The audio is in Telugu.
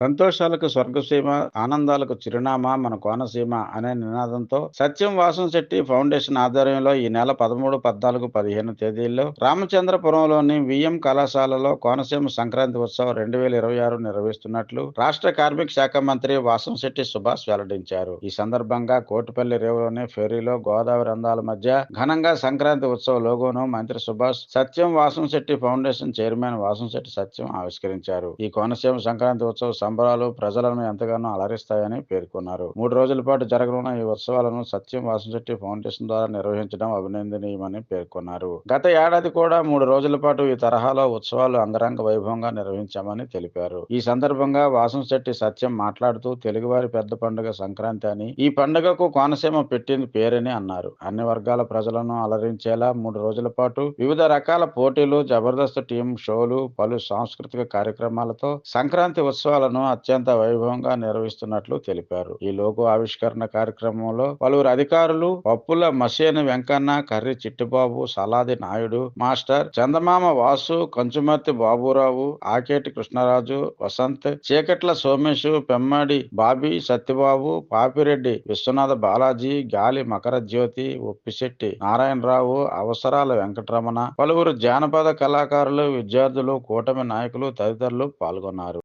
సంతోషాలకు స్వర్గసీమ, ఆనందాలకు చిరునామా మన కోనసీమ అనే నినాదంతో సత్యం వాసంశెట్టి ఫౌండేషన్ ఆధ్వర్యంలో ఈ నెల 13, 14, 15 తేదీల్లో రామచంద్రపురంలోని విఎం కళాశాలలో కోనసీమ సంక్రాంతి ఉత్సవం 2026 నిర్వహిస్తున్నట్లు రాష్ట్ర కార్మిక శాఖ మంత్రి వాసంశెట్టి సుభాష్ వెల్లడించారు. ఈ సందర్భంగా కోటిపల్లి రేవులోని ఫెర్రీలో గోదావరి అందాల మధ్య ఘనంగా సంక్రాంతి ఉత్సవ లోగోను మంత్రి సుభాష్ సత్యం వాసంశెట్టి ఫౌండేషన్ చైర్మన్ వాసంశెట్టి సత్యం ఆవిష్కరించారు. ఈ కోనసీమ సంక్రాంతి ఉత్సవ సంబరాలు ప్రజలను ఎంతగానో అలరిస్తాయని పేర్కొన్నారు. 3 రోజుల పాటు జరగనున్న ఈ ఉత్సవాలను సత్యం వాసంశెట్టి ఫౌండేషన్ ద్వారా నిర్వహించడం అభినందనీయమని పేర్కొన్నారు. గత ఏడాది కూడా 3 రోజుల పాటు ఈ తరహాలో ఉత్సవాలు అంగరంగ వైభవంగా నిర్వహించామని తెలిపారు. ఈ సందర్భంగా వాసంశెట్టి సత్యం మాట్లాడుతూ తెలుగువారి పెద్ద పండుగ సంక్రాంతి అని, ఈ పండుగకు కోనసీమ పెట్టింది పేరని అన్నారు. అన్ని వర్గాల ప్రజలను అలరించేలా 3 రోజుల పాటు వివిధ రకాల పోటీలు, జబర్దస్త్ టీం షోలు, పలు సాంస్కృతిక కార్యక్రమాలతో సంక్రాంతి ఉత్సవాలను అత్యంత వైభవంగా నిర్వహిస్తున్నట్లు తెలిపారు. ఈ లోగో ఆవిష్కరణ కార్యక్రమంలో పలువురు అధికారులు పప్పుల మసేని వెంకన్న, కర్రి చిట్టిబాబు, సలాది నాయుడు మాస్టర్, చందమామ వాసు, కంచుమర్తి బాబురావు, ఆకేటి కృష్ణరాజు, వసంత్, చీకట్ల సోమేశు, పెమ్మడి బాబీ, సత్యబాబు, పాపిరెడ్డి విశ్వనాథ బాలాజీ, గాలి మకరజ్యోతి, ఉప్పిశెట్టి నారాయణరావు, అవసరాల వెంకటరమణ, పలువురు జానపద కళాకారులు, విద్యార్థులు, కూటమి నాయకులు తదితరులు పాల్గొన్నారు.